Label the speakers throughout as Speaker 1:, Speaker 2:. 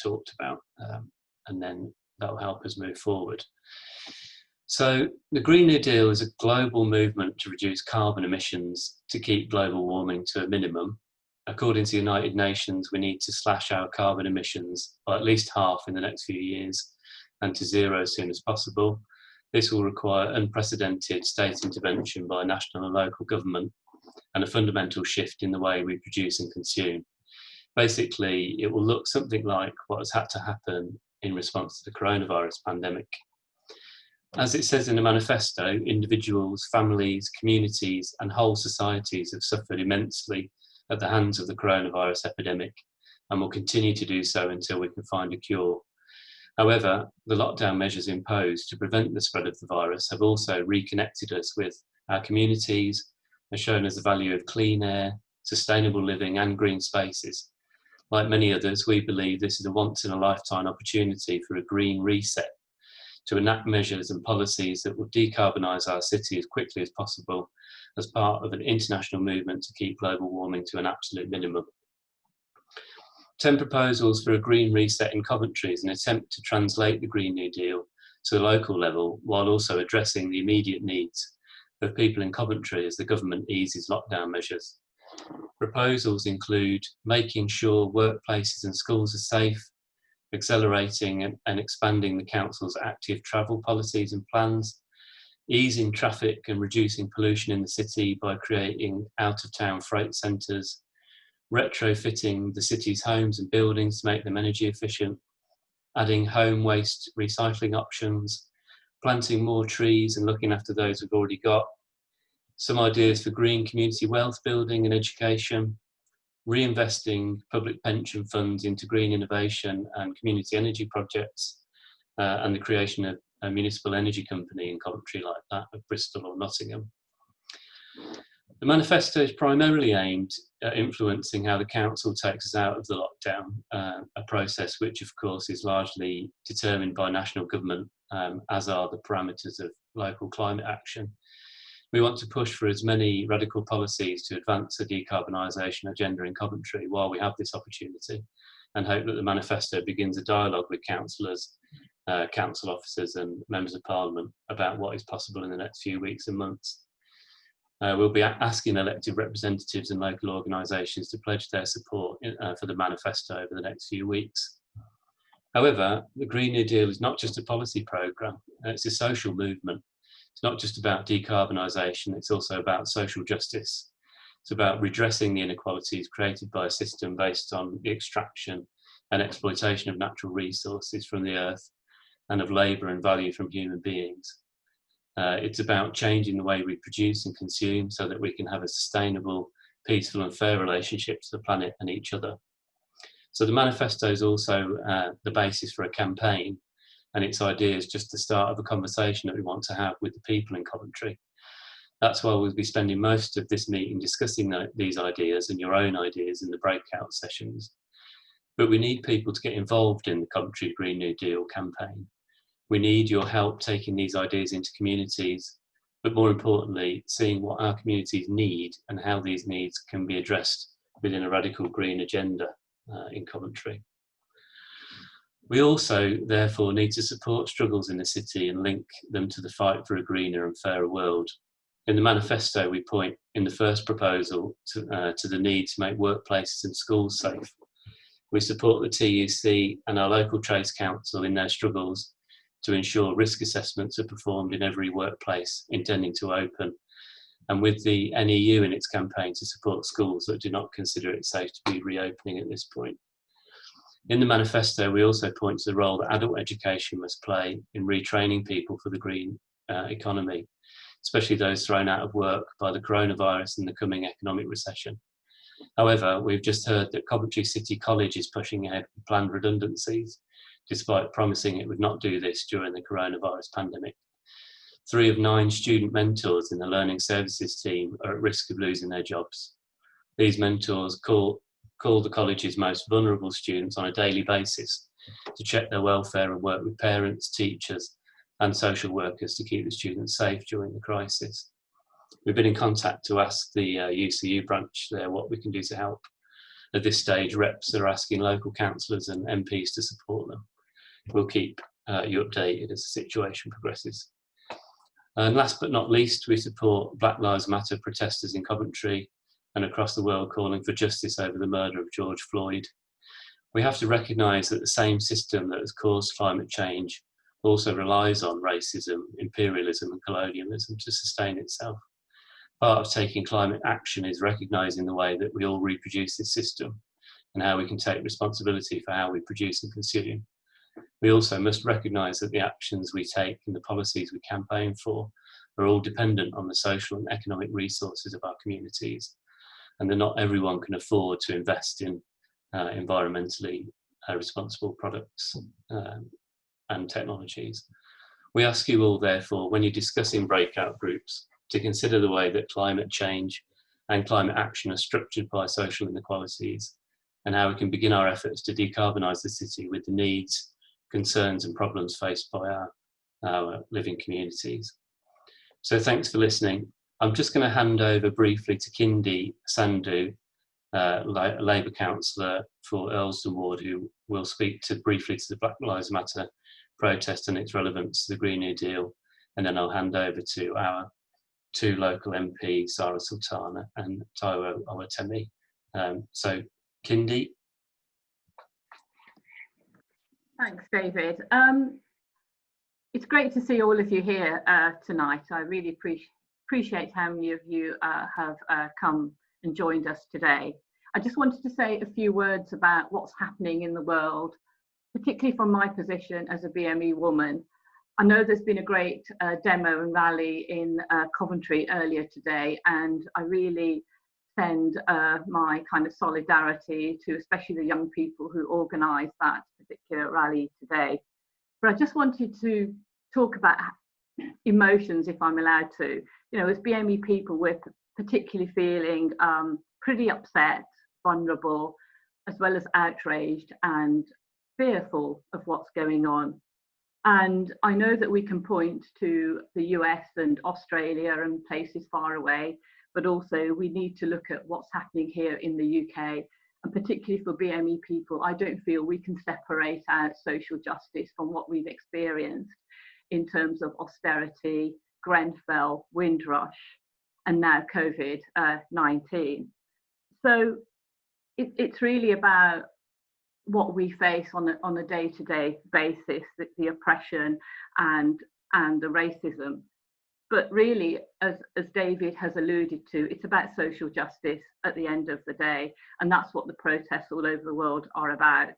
Speaker 1: talked about, and then that will help us move forward. So the Green New Deal is a global movement to reduce carbon emissions to keep global warming to a minimum. According to the United Nations, we need to slash our carbon emissions by at least half in the next few years and to zero as soon as possible. This will require unprecedented state intervention by national and local government and a fundamental shift in the way we produce and consume. Basically, it will look something like what has had to happen in response to the coronavirus pandemic. As it says in the manifesto, individuals, families, communities, and whole societies have suffered immensely at the hands of the coronavirus epidemic and will continue to do so until we can find a cure. However, the lockdown measures imposed to prevent the spread of the virus have also reconnected us with our communities and shown us the value of clean air, sustainable living, and green spaces. Like many others, we believe this is a once-in-a-lifetime opportunity for a green reset to enact measures and policies that will decarbonise our city as quickly as possible as part of an international movement to keep global warming to an absolute minimum. 10 proposals for a green reset in Coventry is an attempt to translate the Green New Deal to the local level while also addressing the immediate needs of people in Coventry as the government eases lockdown measures. Proposals include making sure workplaces and schools are safe, accelerating and expanding the council's active travel policies and plans, easing traffic and reducing pollution in the city by creating out-of-town freight centres, retrofitting the city's homes and buildings to make them energy efficient, adding home waste recycling options, planting more trees and looking after those we've already got, some ideas for green community wealth building and education, reinvesting public pension funds into green innovation and community energy projects, and the creation of a municipal energy company in Coventry like that of Bristol or Nottingham. The manifesto is primarily aimed at influencing how the council takes us out of the lockdown, a process which of course is largely determined by national government, as are the parameters of local climate action. We want to push for as many radical policies to advance the decarbonisation agenda in Coventry while we have this opportunity, and hope that the manifesto begins a dialogue with councillors, council officers and members of parliament about what is possible in the next few weeks and months. We'll be asking elected representatives and local organisations to pledge their support for the manifesto over the next few weeks. However, the Green New Deal is not just a policy programme, it's a social movement. It's not just about decarbonisation, it's also about social justice. It's about redressing the inequalities created by a system based on the extraction and exploitation of natural resources from the earth and of labour and value from human beings. It's about changing the way we produce and consume so that we can have a sustainable, peaceful and fair relationship to the planet and each other. So the manifesto is also the basis for a campaign, and its idea is just the start of a conversation that we want to have with the people in Coventry. That's why we'll be spending most of this meeting discussing these ideas and your own ideas in the breakout sessions. But we need people to get involved in the Coventry Green New Deal campaign. We need your help taking these ideas into communities, but more importantly, seeing what our communities need and how these needs can be addressed within a radical green agenda in Coventry. We also, therefore, need to support struggles in the city and link them to the fight for a greener and fairer world. In the manifesto, we point in the first proposal to the need to make workplaces and schools safe. We support the TUC and our local trades council in their struggles to ensure risk assessments are performed in every workplace intending to open, and with the NEU in its campaign to support schools that do not consider it safe to be reopening at this point. In the manifesto, we also point to the role that adult education must play in retraining people for the green economy, especially those thrown out of work by the coronavirus and the coming economic recession. However, we've just heard that Coventry City College is pushing ahead with planned redundancies, despite promising it would not do this during the coronavirus pandemic. 3 of 9 student mentors in the learning services team are at risk of losing their jobs. These mentors call the college's most vulnerable students on a daily basis to check their welfare and work with parents, teachers and social workers to keep the students safe during the crisis. We've been in contact to ask the UCU branch there what we can do to help. at this stage, reps are asking local councillors and MPs to support them. We'll keep you updated as the situation progresses. And last but not least, we support Black Lives Matter protesters in Coventry and across the world calling for justice over the murder of George Floyd. We have to recognise that the same system that has caused climate change also relies on racism, imperialism and colonialism to sustain itself. Part of taking climate action is recognising the way that we all reproduce this system and how we can take responsibility for how we produce and consume. We also must recognise that the actions we take and the policies we campaign for are all dependent on the social and economic resources of our communities, and that not everyone can afford to invest in environmentally responsible products and technologies. We ask you all, therefore, when you're discussing breakout groups, to consider the way that climate change and climate action are structured by social inequalities, and how we can begin our efforts to decarbonise the city with the needs, concerns and problems faced by our living communities. So thanks for listening. I'm just going to hand over briefly to Kindy Sandhu, a Labour councillor for Earlsdon Ward, who will speak briefly to the Black Lives Matter protest and its relevance to the Green New Deal, and then I'll hand over to our two local MPs, Zarah Sultana and Taiwo Owatemi. So, Kindy.
Speaker 2: Thanks, David. It's great to see all of you here tonight. I really appreciate how many of you have come and joined us today. I just wanted to say a few words about what's happening in the world, particularly from my position as a BME woman. I know there's been a great demo and rally in Coventry earlier today, and I really send my kind of solidarity to especially the young people who organised that particular rally today. But I just wanted to talk about emotions, if I'm allowed to. You know, as BME people, we're particularly feeling pretty upset, vulnerable, as well as outraged and fearful of what's going on. And I know that we can point to the US and Australia and places far away, but also we need to look at what's happening here in the UK. And particularly for BME people, I don't feel we can separate out social justice from what we've experienced in terms of austerity, Grenfell, Windrush, and now COVID-19. So it's really about what we face on a day-to-day basis, the oppression and the racism. But really, as David has alluded to, it's about social justice at the end of the day, and that's what the protests all over the world are about.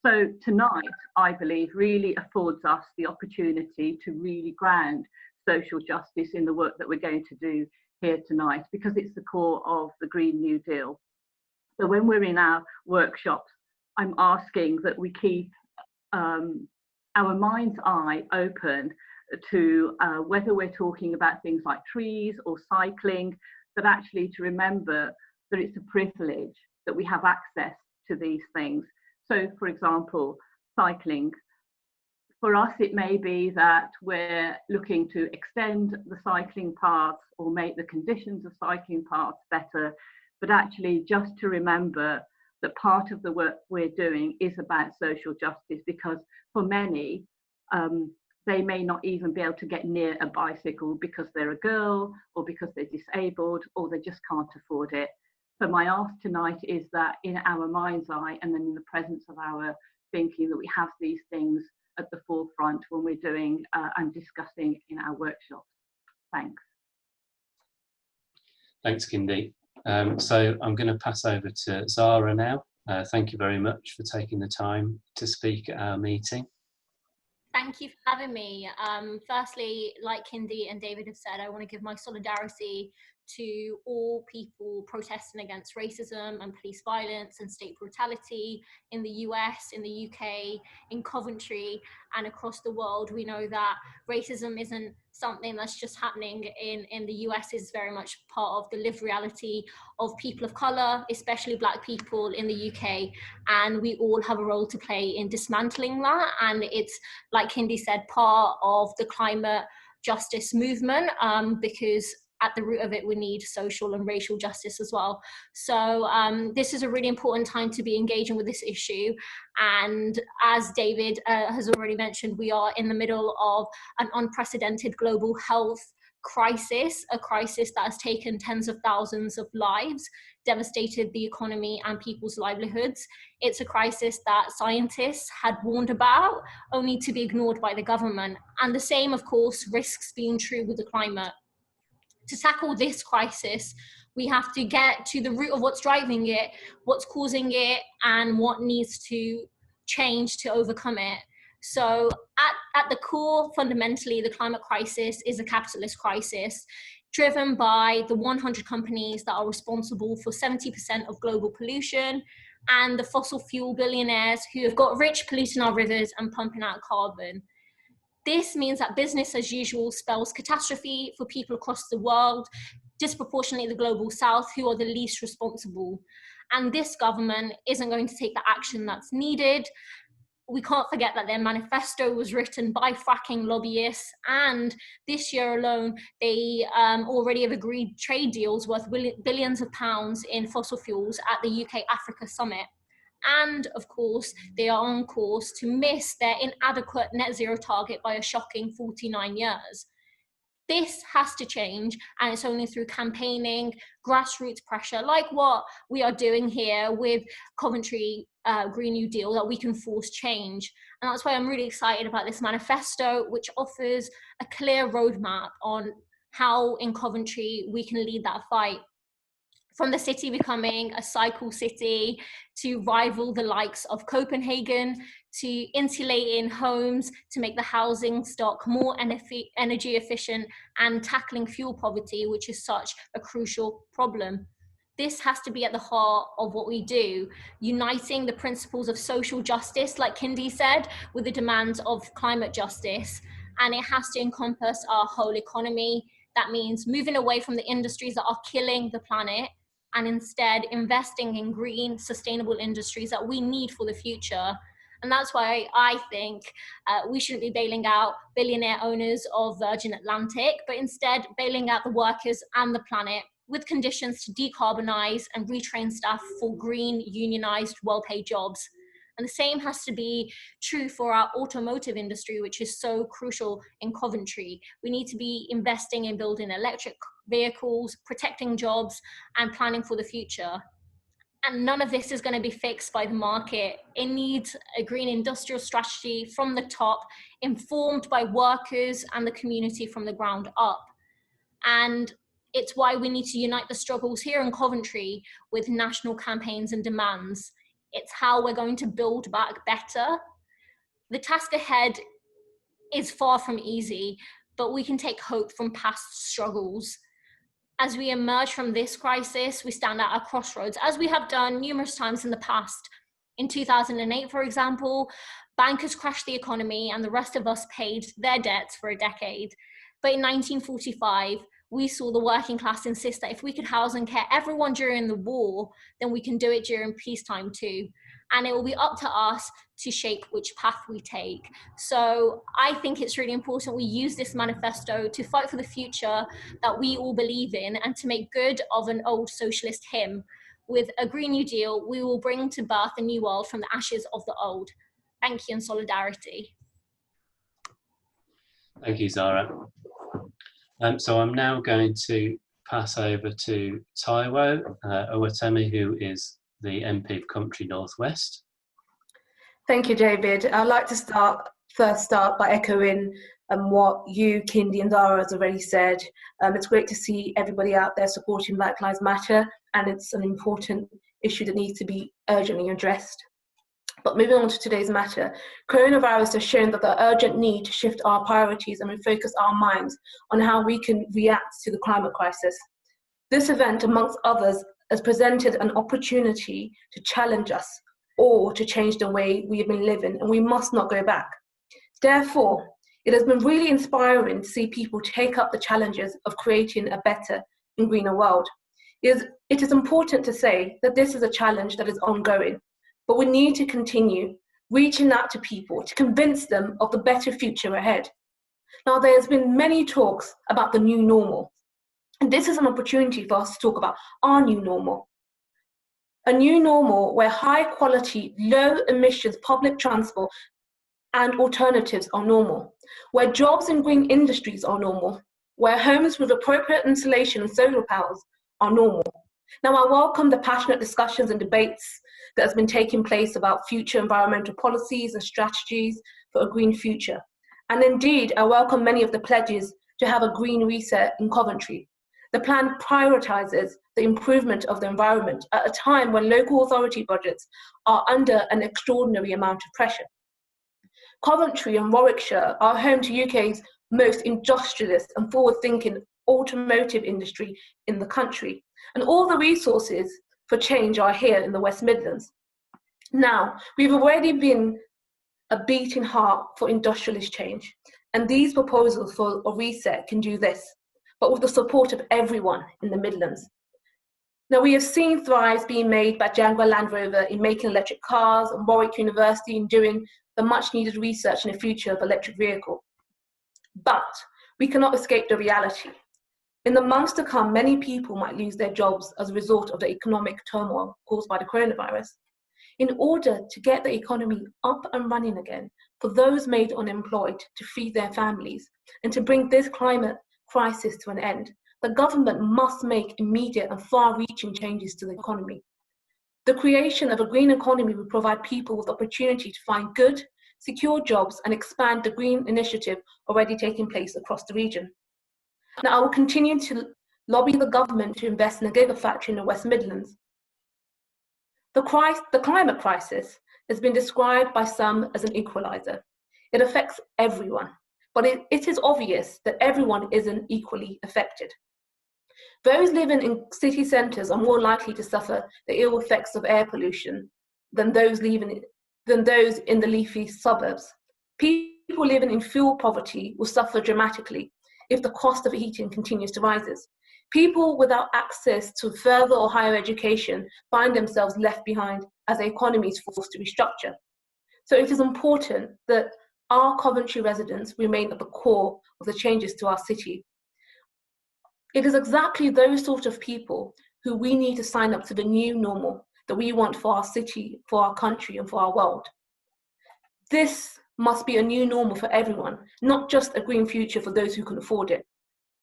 Speaker 2: So tonight, I believe, really affords us the opportunity to really ground social justice in the work that we're going to do here tonight, because it's the core of the Green New Deal. So when we're in our workshops, I'm asking that we keep our mind's eye open to whether we're talking about things like trees or cycling, but actually to remember that it's a privilege that we have access to these things. So, for example, cycling. For us, it may be that we're looking to extend the cycling paths or make the conditions of cycling paths better, but actually just to remember that part of the work we're doing is about social justice, because for many, they may not even be able to get near a bicycle because they're a girl or because they're disabled or they just can't afford it. So my ask tonight is that in our mind's eye and then in the presence of our thinking, that we have these things at the forefront when we're doing and discussing in our workshops. Thanks.
Speaker 1: Thanks, Kindy. So I'm going to pass over to Zarah now. Thank you very much for taking the time to speak at our meeting.
Speaker 3: Thank you for having me. Firstly, like Kindy and David have said, I want to give my solidarity to all people protesting against racism and police violence and state brutality in the US, in the UK, in Coventry and across the world. We know that racism isn't something that's just happening in the US. It's very much part of the lived reality of people of colour, especially Black people in the UK. And we all have a role to play in dismantling that. And it's, like Kindy said, part of the climate justice movement, because at the root of it, we need social and racial justice as well. So this is a really important time to be engaging with this issue. And as David has already mentioned, we are in the middle of an unprecedented global health crisis, a crisis that has taken tens of thousands of lives, devastated the economy and people's livelihoods. It's a crisis that scientists had warned about, only to be ignored by the government. And the same, of course, risks being true with the climate. To tackle this crisis, we have to get to the root of what's driving it, what's causing it, and what needs to change to overcome it. So at the core, fundamentally, the climate crisis is a capitalist crisis driven by the 100 companies that are responsible for 70% of global pollution, and the fossil fuel billionaires who have got rich polluting our rivers and pumping out carbon. This means that business as usual spells catastrophe for people across the world, disproportionately the global south, who are the least responsible. And this government isn't going to take the action that's needed. We can't forget that their manifesto was written by fracking lobbyists, and this year alone, they already have agreed trade deals worth billions of pounds in fossil fuels at the UK-Africa summit. And of course, they are on course to miss their inadequate net zero target by a shocking 49 years. This has to change, and it's only through campaigning, grassroots pressure, like what we are doing here with Coventry Green New Deal, that we can force change. And that's why I'm really excited about this manifesto, which offers a clear roadmap on how in Coventry we can lead that fight. From the city becoming a cycle city, to rival the likes of Copenhagen, to insulating homes, to make the housing stock more energy efficient, and tackling fuel poverty, which is such a crucial problem. This has to be at the heart of what we do, uniting the principles of social justice, like Kindy said, with the demands of climate justice. And it has to encompass our whole economy. That means moving away from the industries that are killing the planet, and instead investing in green, sustainable industries that we need for the future. And that's why I think we shouldn't be bailing out billionaire owners of Virgin Atlantic, but instead bailing out the workers and the planet with conditions to decarbonize and retrain staff for green, unionized, well-paid jobs. And the same has to be true for our automotive industry, which is so crucial in Coventry. We need to be investing in building electric vehicles, protecting jobs, and planning for the future. And none of this is going to be fixed by the market. It needs a green industrial strategy from the top, informed by workers and the community from the ground up. And it's why we need to unite the struggles here in Coventry with national campaigns and demands. It's how we're going to build back better. The task ahead is far from easy, but we can take hope from past struggles. As we emerge from this crisis, we stand at a crossroads, as we have done numerous times in the past. In 2008, for example, bankers crashed the economy and the rest of us paid their debts for a decade. But in 1945, we saw the working class insist that if we could house and care everyone during the war, then we can do it during peacetime too. And it will be up to us to shape which path we take. So I think it's really important we use this manifesto to fight for the future that we all believe in, and to make good of an old socialist hymn. With a Green New Deal, we will bring to birth a new world from the ashes of the old. Thank you, and solidarity.
Speaker 1: Thank you, Zarah. So I'm now going to pass over to Taiwo Owatemi, who is the MP of Coventry North West.
Speaker 4: Thank you, David. I'd like to first start by echoing what you, Kindy, and Zarah has already said. It's great to see everybody out there supporting Black Lives Matter, and it's an important issue that needs to be urgently addressed. But moving on to today's matter, coronavirus has shown that the urgent need to shift our priorities and refocus our minds on how we can react to the climate crisis. This event, amongst others, has presented an opportunity to challenge us or to change the way we have been living, and we must not go back. Therefore, it has been really inspiring to see people take up the challenges of creating a better and greener world. It is important to say that this is a challenge that is ongoing, but we need to continue reaching out to people to convince them of the better future ahead. Now, there's been many talks about the new normal, And this is an opportunity for us to talk about our new normal. A new normal where high quality, low emissions public transport and alternatives are normal, where jobs in green industries are normal, where homes with appropriate insulation and solar panels are normal. Now, I welcome the passionate discussions and debates that has been taking place about future environmental policies and strategies for a green future. And indeed, I welcome many of the pledges to have a green reset in Coventry. The plan prioritises the improvement of the environment at a time when local authority budgets are under an extraordinary amount of pressure. Coventry and Warwickshire are home to UK's most industrialist and forward-thinking automotive industry in the country, and all the resources for change are here in the West Midlands. Now, we've already been a beating heart for industrialist change, and these proposals for a reset can do this, but with the support of everyone in the Midlands. Now, we have seen strides being made by Jaguar Land Rover in making electric cars, and Warwick University in doing the much needed research in the future of electric vehicle. But we cannot escape the reality. In the months to come, many people might lose their jobs as a result of the economic turmoil caused by the coronavirus. In order to get the economy up and running again, for those made unemployed to feed their families, and to bring this climate crisis to an end, the government must make immediate and far-reaching changes to the economy. The creation of a green economy will provide people with the opportunity to find good, secure jobs and expand the green initiative already taking place across the region. Now, I will continue to lobby the government to invest in a gigafactory in the West Midlands. The climate crisis has been described by some as an equaliser. It affects everyone, but it is obvious that everyone isn't equally affected. Those living in city centres are more likely to suffer the ill effects of air pollution than those in the leafy suburbs. People living in fuel poverty will suffer dramatically if the cost of heating continues to rise. People without access to further or higher education find themselves left behind as the economy is forced to restructure. So it is important that our Coventry residents remain at the core of the changes to our city. It is exactly those sort of people who we need to sign up to the new normal that we want for our city, for our country, and for our world. This must be a new normal for everyone, not just a green future for those who can afford it.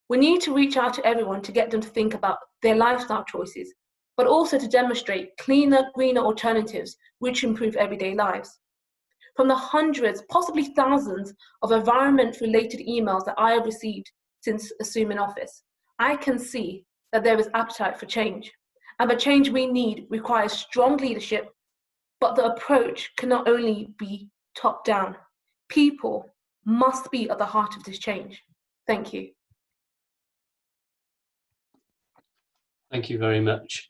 Speaker 4: We need to reach out to everyone to get them to think about their lifestyle choices, but also to demonstrate cleaner, greener alternatives which improve everyday lives. From the hundreds, possibly thousands of environment-related emails that I have received since assuming office, I can see that there is appetite for change. And the change we need requires strong leadership, but the approach cannot only be top-down. People must be at the heart of this change. Thank you.
Speaker 1: Thank you very much.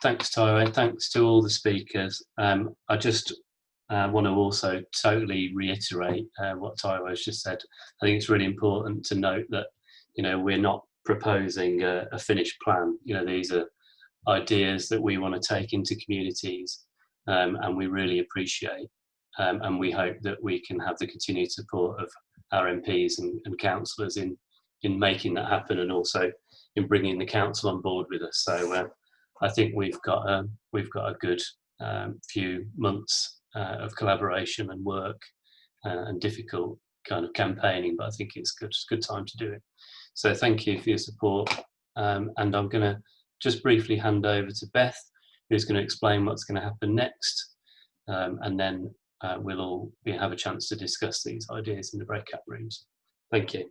Speaker 1: Thanks, Taiwo, and thanks to all the speakers. I just want to also totally reiterate what Taiwo has just said. I think it's really important to note that, we're not proposing a finished plan. These are ideas that we want to take into communities, and we really appreciate. And we hope that we can have the continued support of our MPs and councillors in making that happen, and also in bringing the council on board with us. So I think we've got a good few months of collaboration and work and difficult kind of campaigning, but I think it's a good time to do it. So thank you for your support, and I'm going to just briefly hand over to Beth, who's going to explain what's going to happen next, and then we'll all have a chance to discuss these ideas in the breakout rooms. Thank you.